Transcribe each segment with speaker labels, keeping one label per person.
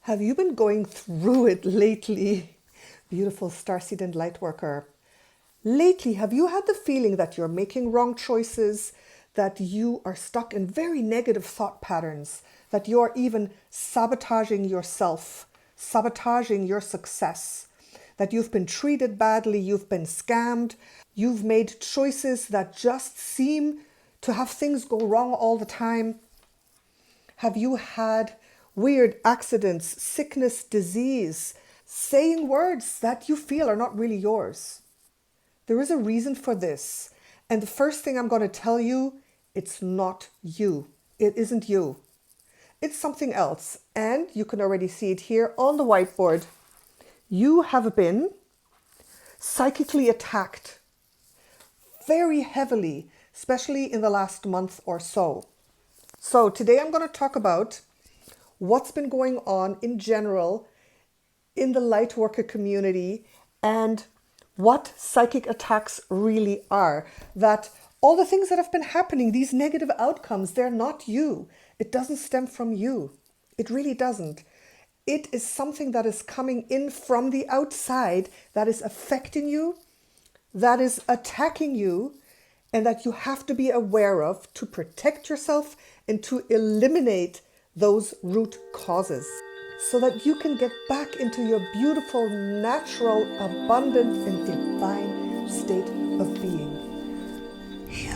Speaker 1: Have you been going through it lately? Beautiful starseed and lightworker. Lately, have you had the feeling that you're making wrong choices, that you are stuck in very negative thought patterns, that you're even sabotaging yourself, sabotaging your success, that you've been treated badly, you've been scammed, you've made choices that just seem to have things go wrong all the time? Have you had weird accidents, sickness, disease, saying words that you feel are not really yours? There is a reason for this. And the first thing I'm going to tell you, it's not you. It isn't you. It's something else. And you can already see it here on the whiteboard. You have been psychically attacked very heavily, especially in the last month or so. So today I'm going to talk about what's been going on in general in the lightworker community and what psychic attacks really are. That all the things that have been happening, these negative outcomes, they're not you. It doesn't stem from you. It really doesn't. It is something that is coming in from the outside that is affecting you, that is attacking you, and that you have to be aware of to protect yourself and to eliminate those root causes so that you can get back into your beautiful, natural, abundant, and divine state of being. You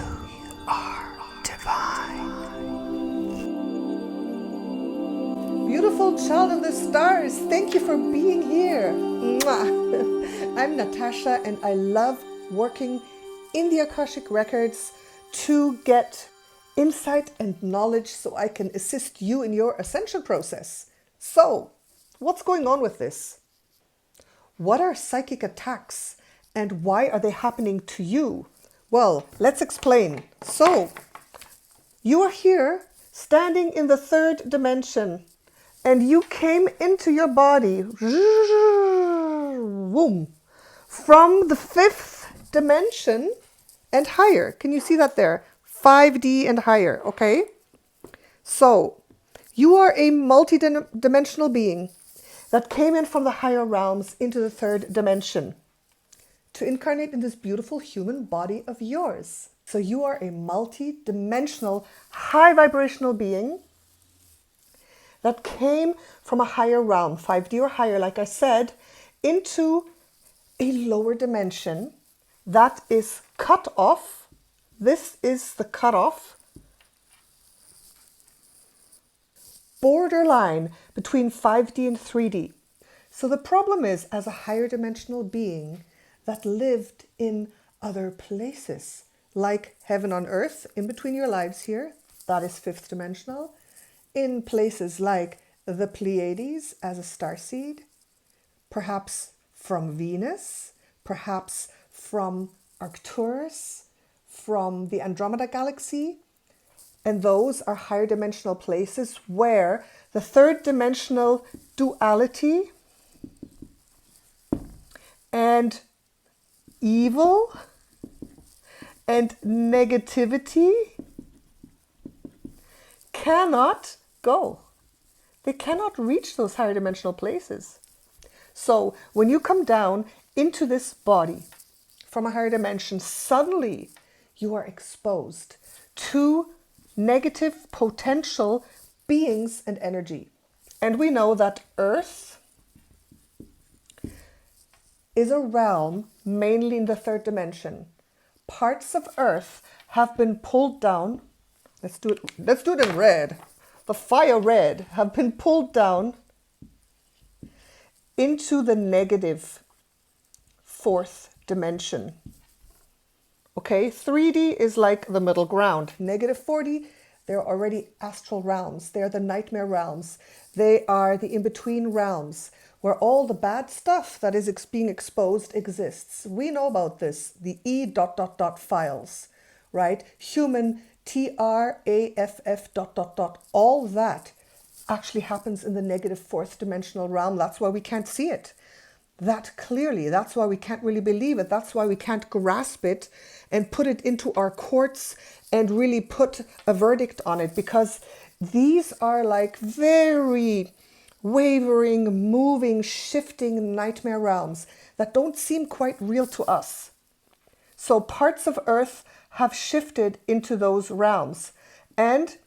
Speaker 1: are divine. Beautiful child of the stars, thank you for being here. Mwah. I'm Natascha, and I love working in the Akashic Records to get insight and knowledge so I can assist you in your ascension process. So, what's going on with this? What are psychic attacks and why are they happening to you? Well, let's explain. So, you are here standing in the third dimension and you came into your body from the fifth dimension and higher. Can you see that there? 5D and higher, okay? So, you are a multi-dimensional being that came in from the higher realms into the third dimension to incarnate in this beautiful human body of yours. So you are a multi-dimensional, high vibrational being that came from a higher realm, 5D or higher, like I said, into a lower dimension that is cut off. This is the cutoff borderline between 5D and 3D. So the problem is, as a higher dimensional being that lived in other places, like heaven on earth, in between your lives here, that is fifth dimensional, in places like the Pleiades as a starseed, perhaps from Venus, perhaps from Arcturus, from the Andromeda galaxy, and those are higher dimensional places where the third dimensional duality and evil and negativity cannot go. They cannot reach those higher dimensional places. So when you come down into this body from a higher dimension, suddenly you are exposed to negative potential beings and energy. And we know that Earth is a realm mainly in the third dimension. Parts of Earth have been pulled down. Let's do it in red. The fire red have been pulled down into the negative fourth dimension. Okay, 3D is like the middle ground. Negative 4D, they're already astral realms. They're the nightmare realms. They are the in-between realms where all the bad stuff that is being exposed exists. We know about this, the E ... files, right? Human TRAFF ... all that actually happens in the negative fourth dimensional realm. That's why we can't see it that clearly. That's why we can't really believe it. That's why we can't grasp it and put it into our courts and really put a verdict on it, because these are like very wavering, moving, shifting nightmare realms that don't seem quite real to us. So parts of Earth have shifted into those realms. And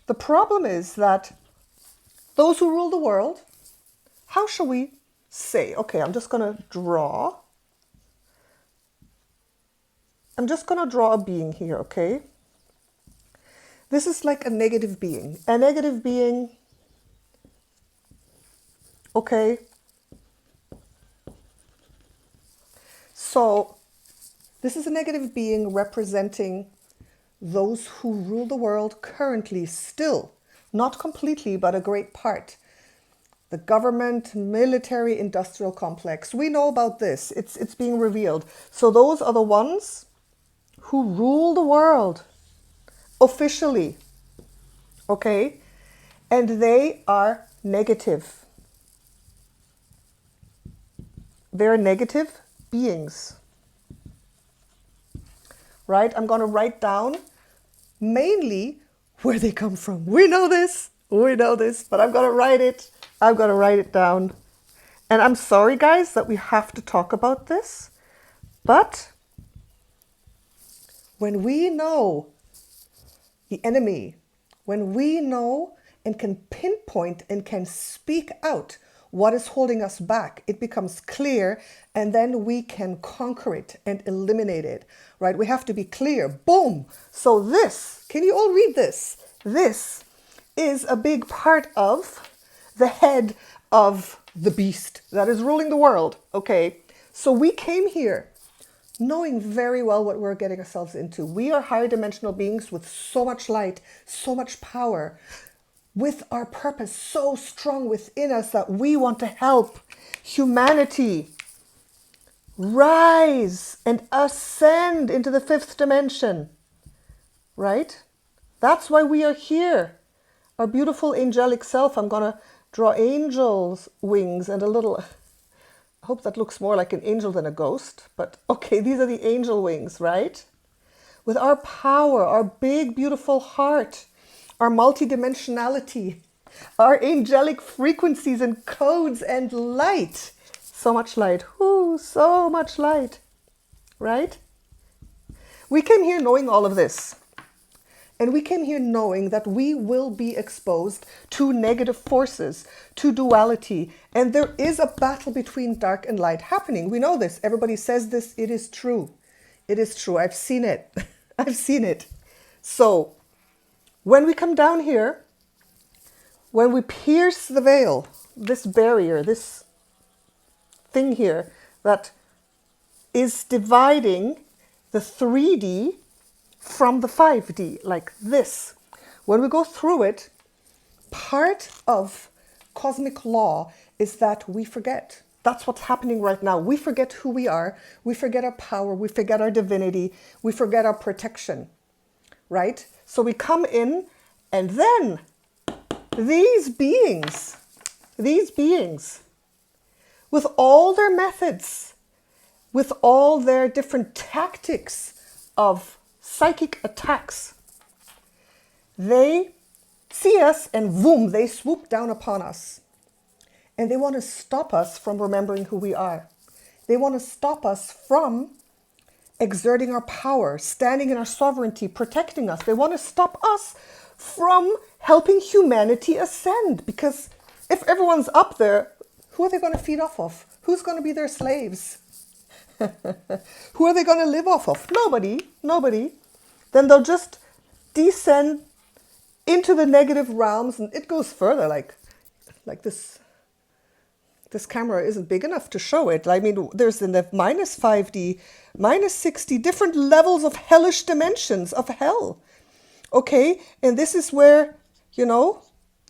Speaker 1: the problem is that those who rule the world, how shall we say? Okay, I'm just going to draw. I'm just going to draw a being here, okay? This is like a negative being. A negative being, okay? So this is a negative being representing those who rule the world currently still. Not completely, but a great part. The government, military, industrial complex. We know about this. It's being revealed. So those are the ones who rule the world officially. Okay? And they are negative. They're negative beings. Right? I'm going to write down mainly where they come from. We know this, but I'm going to write it. I'm going to write it down. And I'm sorry, guys, that we have to talk about this. But when we know the enemy, when we know and can pinpoint and can speak out what is holding us back, it becomes clear, and then we can conquer it and eliminate it, right? We have to be clear. Boom. So this, can you all read this? This is a big part of the head of the beast that is ruling the world, okay? So we came here knowing very well what we're getting ourselves into. We are higher dimensional beings with so much light, so much power, with our purpose so strong within us that we want to help humanity rise and ascend into the fifth dimension, right? That's why we are here. Our beautiful angelic self. I'm going to draw angels' wings and a little... I hope that looks more like an angel than a ghost. But okay, these are the angel wings, right? With our power, our big, beautiful heart, our multidimensionality, our angelic frequencies and codes and light. So much light. Ooh, so much light. Right? We came here knowing all of this. And we came here knowing that we will be exposed to negative forces, to duality. And there is a battle between dark and light happening. We know this. Everybody says this. It is true. It is true. I've seen it. I've seen it. So when we come down here, when we pierce the veil, this barrier, this thing here that is dividing the 3D from the 5D, like this. When we go through it, part of cosmic law is that we forget. That's what's happening right now. We forget who we are. We forget our power. We forget our divinity. We forget our protection, right? So we come in, and then these beings, with all their methods, with all their different tactics of psychic attacks, they see us and boom, they swoop down upon us. And they want to stop us from remembering who we are. They want to stop us from exerting our power, standing in our sovereignty, protecting us. They want to stop us from helping humanity ascend. Because if everyone's up there, who are they going to feed off of? Who's going to be their slaves? Who are they going to live off of? Nobody. Then they'll just descend into the negative realms, and it goes further. Like this camera isn't big enough to show it. I mean, there's in the minus 5D, minus 60 different levels of hellish dimensions of hell. Okay, and this is where,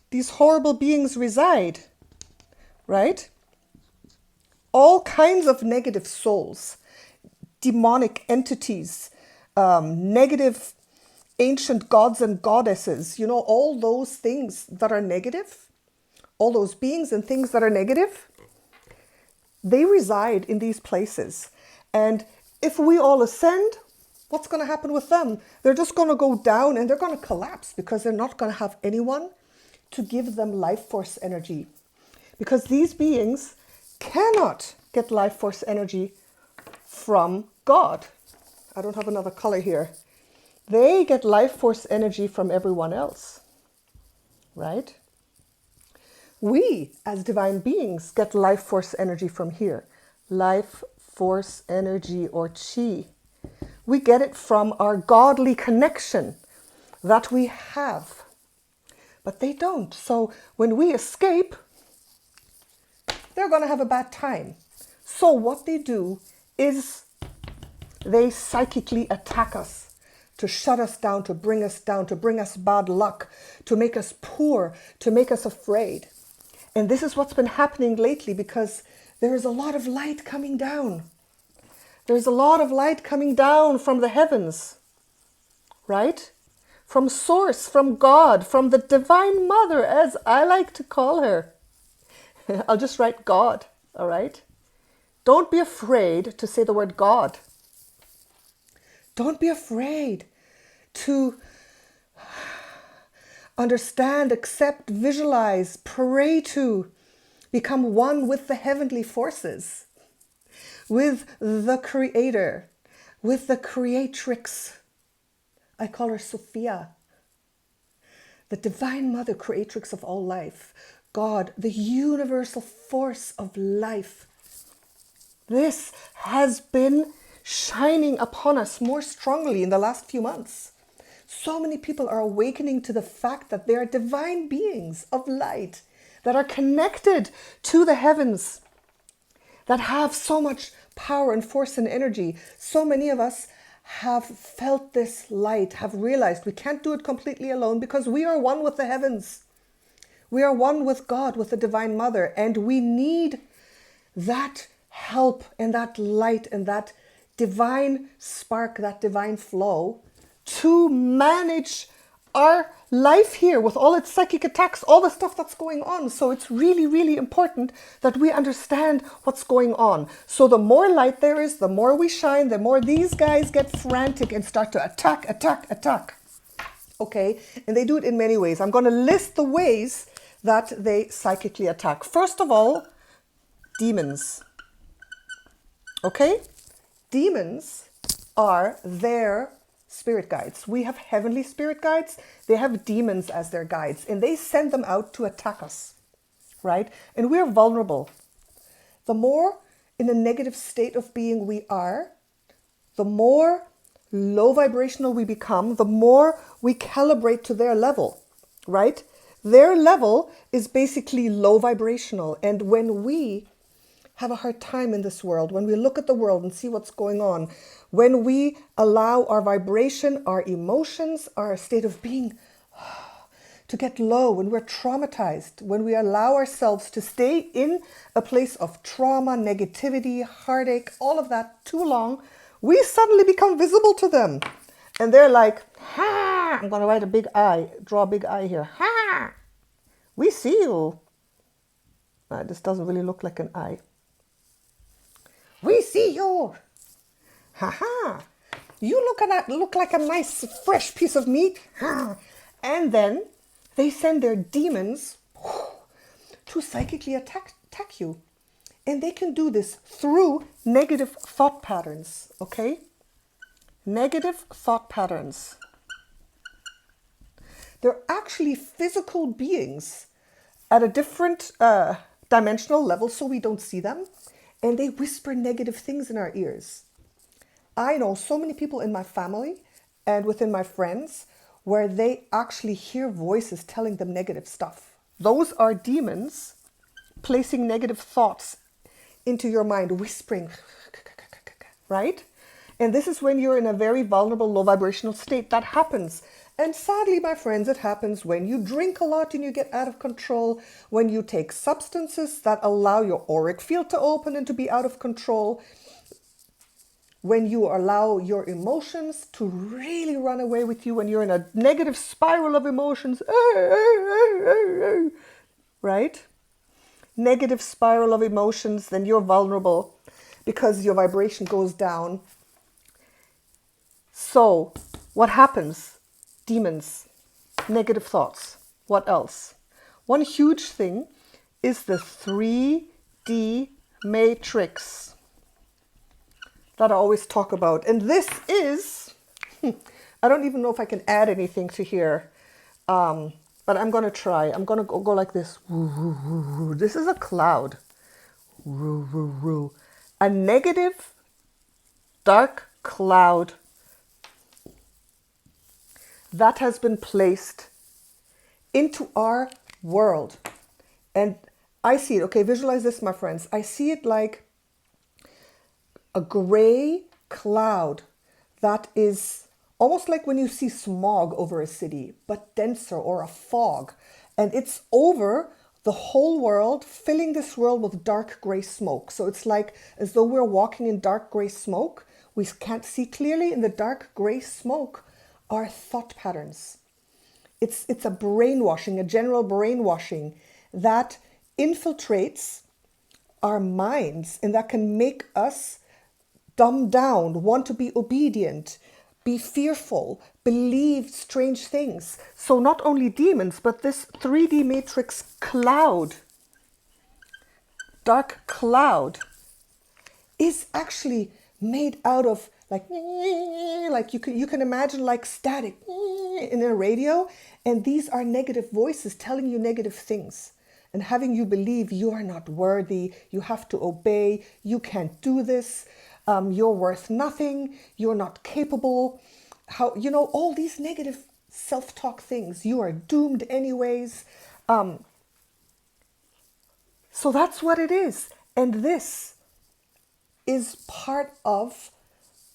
Speaker 1: these horrible beings reside, right? All kinds of negative souls, demonic entities, negative ancient gods and goddesses, all those things that are negative, all those beings and things that are negative, they reside in these places. And if we all ascend, what's going to happen with them? They're just going to go down and they're going to collapse because they're not going to have anyone to give them life force energy. because these beings cannot get life force energy from God. I don't have another color here. They get life force energy from everyone else, right? We, as divine beings, get life force energy from here. Life force energy, or chi. We get it from our godly connection that we have. But they don't. So when we escape, they're going to have a bad time. So what they do is they psychically attack us, to shut us down, to bring us down, to bring us bad luck, to make us poor, to make us afraid. And this is what's been happening lately, because there is a lot of light coming down. There's a lot of light coming down from the heavens, right? From Source, from God, from the Divine Mother, as I like to call her. I'll just write God, all right? Don't be afraid to say the word God. Don't be afraid to understand, accept, visualize, pray to, become one with the heavenly forces, with the Creator, with the Creatrix. I call her Sophia, the Divine Mother, Creatrix of all life. God, the universal force of life. This has been shining upon us more strongly in the last few months. So many people are awakening to the fact that they are divine beings of light that are connected to the heavens, that have so much power and force and energy. So many of us have felt this light, have realized we can't do it completely alone, because we are one with the heavens. We are one with God, with the Divine Mother, and we need that help and that light and that divine spark, that divine flow, to manage our life here with all its psychic attacks, all the stuff that's going on. So it's really, really important that we understand what's going on. So the more light there is, the more we shine, the more these guys get frantic and start to attack. Okay? And they do it in many ways. I'm going to list the ways that they psychically attack. First of all, demons. Okay? Demons are their spirit guides. We have heavenly spirit guides. They have demons as their guides, and they send them out to attack us, right? And we're vulnerable. The more in a negative state of being we are, the more low vibrational we become, the more we calibrate to their level, right? Their level is basically low vibrational. And when we have a hard time in this world, when we look at the world and see what's going on, when we allow our vibration, our emotions, our state of being to get low, when we're traumatized, when we allow ourselves to stay in a place of trauma, negativity, heartache, all of that too long, we suddenly become visible to them. And they're like, ha, I'm going to write a big I, draw a big I here. Ha, we see you. This doesn't really look like an I. We see you. Ha ha. You look like a nice fresh piece of meat. Ha. And then they send their demons to psychically attack you. And they can do this through negative thought patterns, okay? Negative thought patterns. They're actually physical beings at a different dimensional level, so we don't see them. And they whisper negative things in our ears. I know so many people in my family and within my friends where they actually hear voices telling them negative stuff. Those are demons placing negative thoughts into your mind, whispering, right? And this is when you're in a very vulnerable, low vibrational state. That happens. And sadly, my friends, it happens when you drink a lot and you get out of control, when you take substances that allow your auric field to open and to be out of control, when you allow your emotions to really run away with you, when you're in a negative spiral of emotions, right? Negative spiral of emotions, then you're vulnerable because your vibration goes down. So what happens? Demons, negative thoughts. What else? One huge thing is the 3D matrix that I always talk about. And this is, I don't even know if I can add anything to here, but I'm going to try. I'm going to go like this. This is a cloud. A negative dark cloud that has been placed into our world. And I see it. Okay, visualize this, my friends. I see it like a gray cloud that is almost like when you see smog over a city, but denser, or a fog. And it's over the whole world, filling this world with dark gray smoke. So it's like as though we're walking in dark gray smoke. We can't see clearly. In the dark gray smoke are thought patterns. It's a brainwashing, a general brainwashing that infiltrates our minds, and that can make us dumb down, want to be obedient, be fearful, believe strange things. So not only demons, but this 3D matrix cloud, dark cloud, is actually made out of like you can imagine like static in a radio, and these are negative voices telling you negative things and having you believe you are not worthy, you have to obey, you can't do this, you're worth nothing, you're not capable, how, you know, all these negative self-talk things, you are doomed anyways. So that's what it is. And this is part of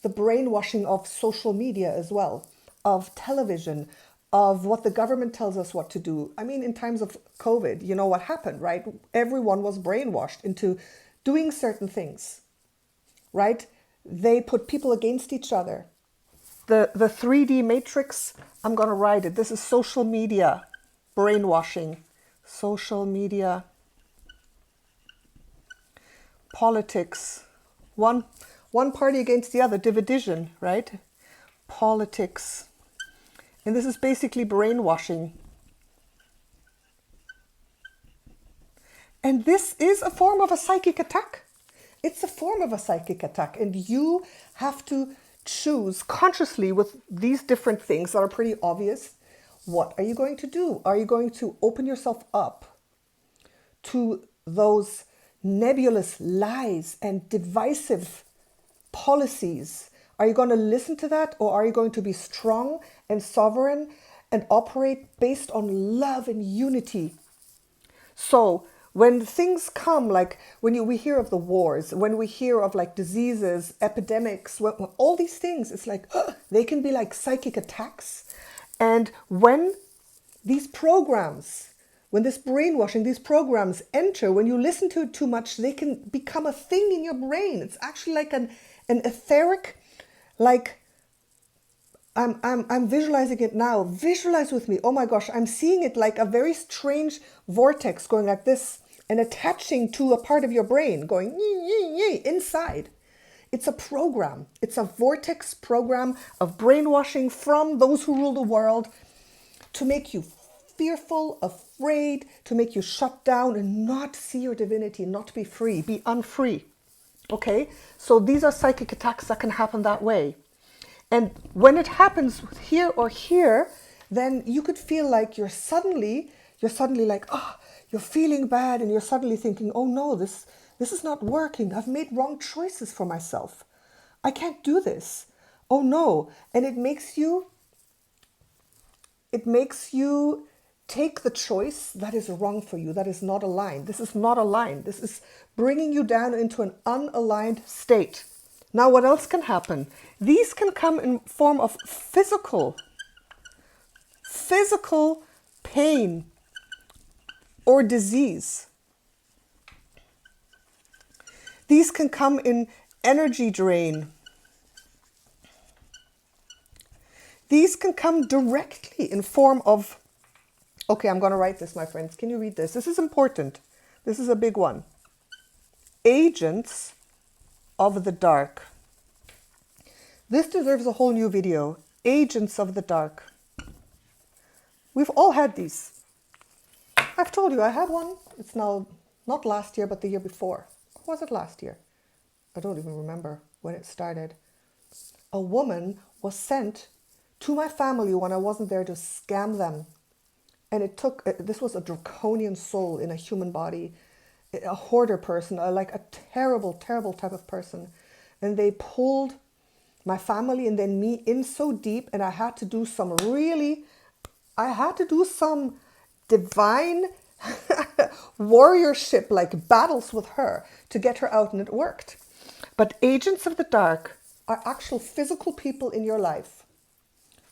Speaker 1: the brainwashing of social media as well, of television, of what the government tells us what to do. I mean, in times of COVID, you know what happened, right? Everyone was brainwashed into doing certain things, right? They put people against each other. The 3D matrix, I'm going to write it. This is social media brainwashing. Social media, politics. One party against the other, division, right? Politics. And this is basically brainwashing. And this is a form of a psychic attack. It's a form of a psychic attack. And you have to choose consciously with these different things that are pretty obvious. What are you going to do? Are you going to open yourself up to those nebulous lies and divisive policies? Are you going to listen to that, or are you going to be strong and sovereign and operate based on love and unity? So when things come, like when we hear of the wars, when we hear of like diseases, epidemics, all these things, it's like they can be like psychic attacks. And when these programs, when this brainwashing, these programs enter, when you listen to it too much, they can become a thing in your brain. It's actually like an etheric, like I'm visualizing it now. Visualize with me. Oh my gosh, I'm seeing it like a very strange vortex going like this and attaching to a part of your brain, going inside. It's a program. It's a vortex program of brainwashing from those who rule the world to make you fearful, afraid, to make you shut down and not see your divinity, not be free, be unfree. Okay? So these are psychic attacks that can happen that way. And when it happens here or here, then you could feel like you're suddenly like, you're feeling bad, and you're suddenly thinking, oh no, this is not working. I've made wrong choices for myself. I can't do this. Oh no. And it makes you take the choice that is wrong for you, that is not aligned. This is not aligned. This is bringing you down into an unaligned state. Now, what else can happen? These can come in form of physical pain or disease. These can come in energy drain. These can come directly in form of, okay, I'm going to write this, my friends. Can you read this? This is important. This is a big one. Agents of the dark. This deserves a whole new video. Agents of the dark. We've all had these. I've told you I had one. it's now not last year, but the year before. Or was it last year? I don't even remember when it started. A woman was sent to my family when I wasn't there to scam them. And it took, this was a draconian soul in a human body, a hoarder person, like a terrible, terrible type of person. And they pulled my family and then me in so deep, and I had to do some divine warriorship, like battles with her to get her out, and it worked. But agents of the dark are actual physical people in your life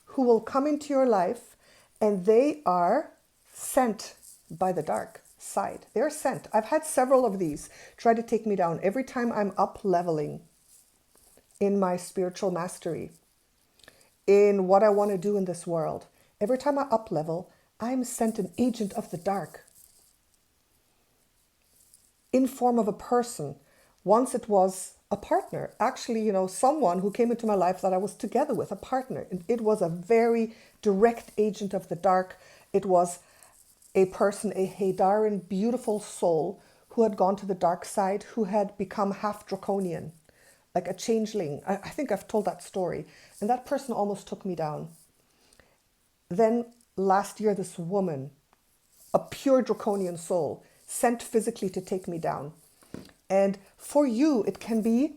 Speaker 1: who will come into your life, and they are sent by the dark side. They're sent. I've had several of these try to take me down every time I'm up leveling in my spiritual mastery, in what I want to do in this world. Every time I up level, I'm sent an agent of the dark in form of a person. Once it was a partner, actually, someone who came into my life that I was together with, a partner. It was a very direct agent of the dark. It was a person, a Hadaran, beautiful soul who had gone to the dark side, who had become half draconian, like a changeling. I think I've told that story. And that person almost took me down. Then last year, this woman, a pure draconian soul, sent physically to take me down. And for you, it can be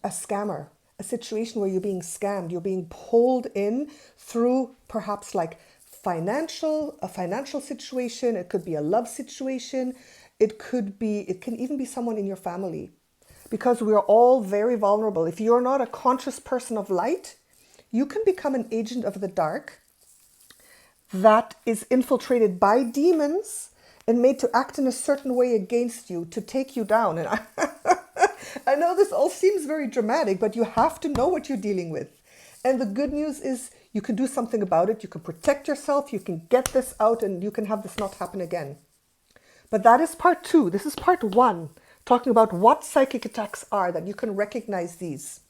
Speaker 1: a scammer, a situation where you're being scammed. You're being pulled in through perhaps like a financial situation. It could be a love situation. It can even be someone in your family, because we are all very vulnerable. If you're not a conscious person of light, you can become an agent of the dark that is infiltrated by demons and made to act in a certain way against you to take you down. And I know this all seems very dramatic, but you have to know what you're dealing with. And the good news is you can do something about it. You can protect yourself. You can get this out, and you can have this not happen again. But that is part 2. This is part 1, talking about what psychic attacks are, that you can recognize these.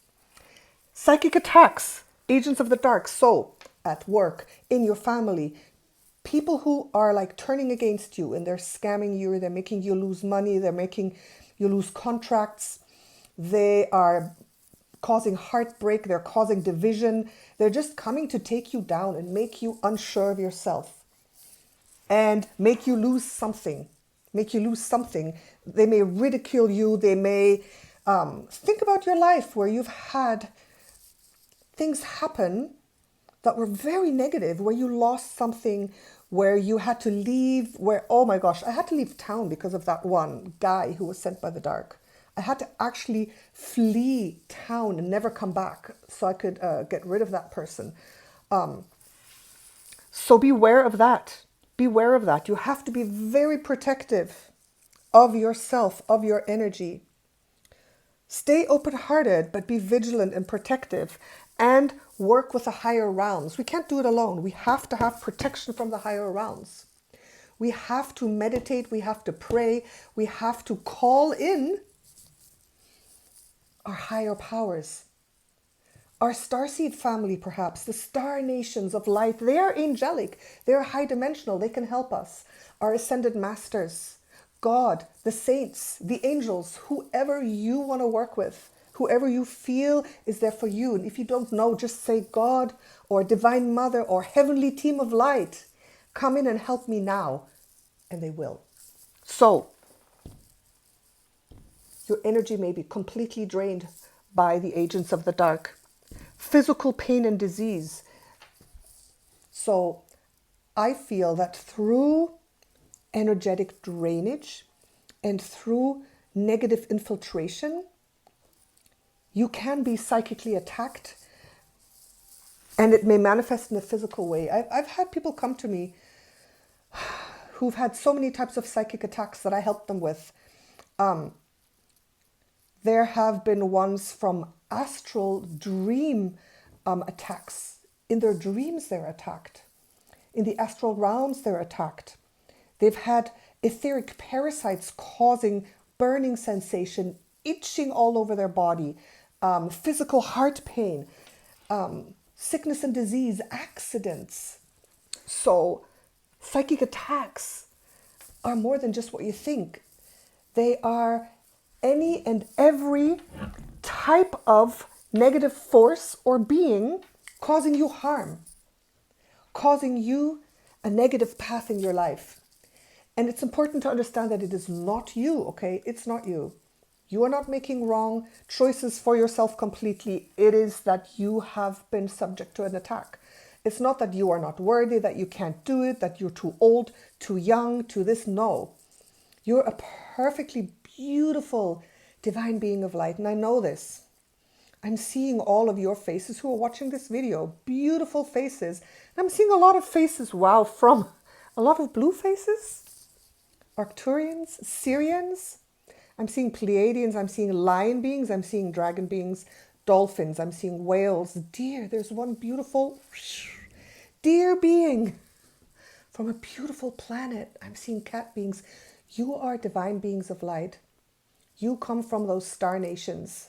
Speaker 1: Psychic attacks, agents of the dark. So at work, in your family, people who are like turning against you, and they're scamming you, they're making you lose money, they're making you lose contracts, they are causing heartbreak, they're causing division, they're just coming to take you down and make you unsure of yourself and make you lose something. They may ridicule you, they may think about your life where you've had things happen that were very negative, where you lost something, where you had to leave, oh my gosh, I had to leave town because of that one guy who was sent by the dark. I had to actually flee town and never come back so I could get rid of that person. So beware of that. Beware of that. You have to be very protective of yourself, of your energy. Stay open-hearted, but be vigilant and protective, and work with the higher realms. We can't do it alone. We have to have protection from the higher realms. We have to meditate. We have to pray. We have to call in our higher powers. Our starseed family, perhaps, the star nations of light, they are angelic. They're high dimensional. They can help us. Our ascended masters, God, the saints, the angels, whoever you want to work with, whoever you feel is there for you. And if you don't know, just say God or Divine Mother or Heavenly Team of Light, come in and help me now. And they will. So, your energy may be completely drained by the agents of the dark. Physical pain and disease. So, I feel that through energetic drainage and through negative infiltration, you can be psychically attacked, and it may manifest in a physical way. I've had people come to me who've had so many types of psychic attacks that I helped them with. There have been ones from astral dream attacks. In their dreams, they're attacked. In the astral realms, they're attacked. They've had etheric parasites causing burning sensation, itching all over their body, physical heart pain, sickness and disease, accidents. So psychic attacks are more than just what you think. They are any and every type of negative force or being causing you harm, causing you a negative path in your life. And it's important to understand that it is not you, okay? It's not you. You are not making wrong choices for yourself completely. It is that you have been subject to an attack. It's not that you are not worthy, that you can't do it, that you're too old, too young, to this. No. You're a perfectly beautiful divine being of light. And I know this. I'm seeing all of your faces who are watching this video. Beautiful faces. And I'm seeing a lot of faces, wow, from a lot of blue faces. Arcturians, Syrians. I'm seeing Pleiadians. I'm seeing lion beings. I'm seeing dragon beings. Dolphins. I'm seeing whales. Deer. There's one beautiful deer being from a beautiful planet. I'm seeing cat beings. You are divine beings of light. You come from those star nations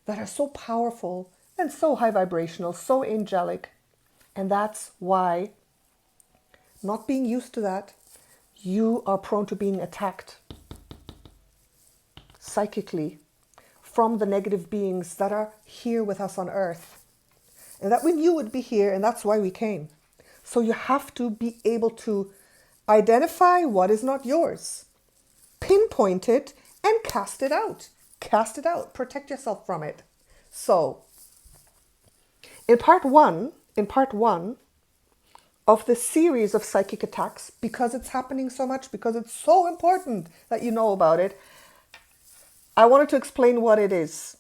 Speaker 1: that are so powerful and so high vibrational, so angelic. And that's why, not being used to that, you are prone to being attacked psychically from the negative beings that are here with us on earth. And that we knew would be here, and that's why we came. So you have to be able to identify what is not yours, pinpoint it, and cast it out. Cast it out. Protect yourself from it. So, in part one of the series of psychic attacks, because it's happening so much, because it's so important that you know about it, I wanted to explain what it is.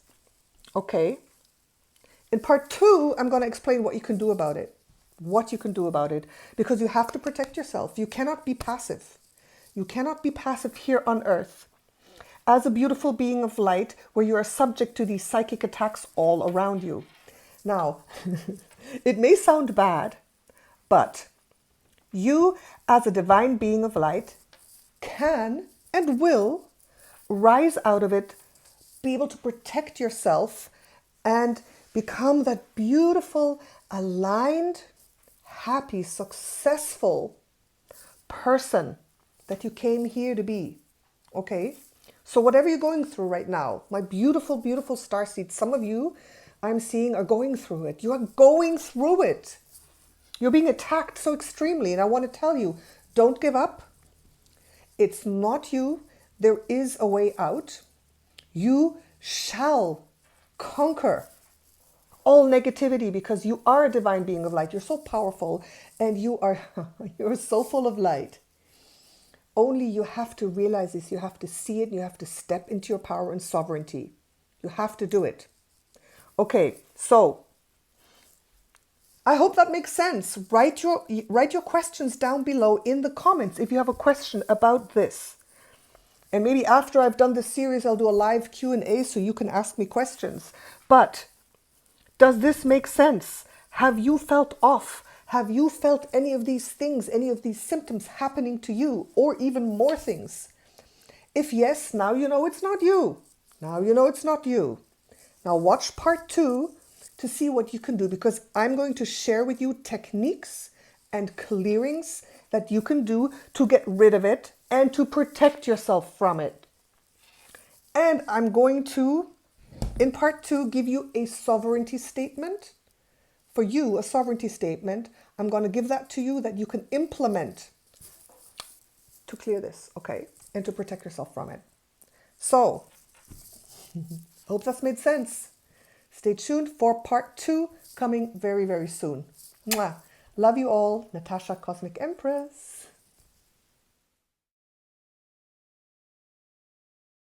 Speaker 1: Okay? In part two, I'm going to explain what you can do about it. What you can do about it. Because you have to protect yourself. You cannot be passive. You cannot be passive here on earth as a beautiful being of light where you are subject to these psychic attacks all around you. Now, it may sound bad, but you as a divine being of light can and will rise out of it, be able to protect yourself and become that beautiful, aligned, happy, successful person that you came here to be. Okay? So whatever you're going through right now, my beautiful, beautiful starseeds, some of you I'm seeing are going through it. You are going through it. You're being attacked so extremely. And I want to tell you, don't give up. It's not you. There is a way out. You shall conquer all negativity because you are a divine being of light. You're so powerful and you're so full of light. Only you have to realize this. You have to see it. You have to step into your power and sovereignty. You have to do it. Okay, so I hope that makes sense. Write your questions down below in the comments if you have a question about this. And maybe after I've done this series, I'll do a live Q&A so you can ask me questions. But does this make sense? Have you felt off? Have you felt any of these things, any of these symptoms happening to you, or even more things? If yes, now you know it's not you. Now you know it's not you. Now watch part 2 to see what you can do, because I'm going to share with you techniques and clearings that you can do to get rid of it and to protect yourself from it. And I'm going to, in part 2, give you a sovereignty statement. For you, a sovereignty statement. I'm going to give that to you that you can implement to clear this, okay? And to protect yourself from it. So, hope that's made sense. Stay tuned for part 2 coming very, very soon. Mwah. Love you all. Natascha, Cosmic Empress.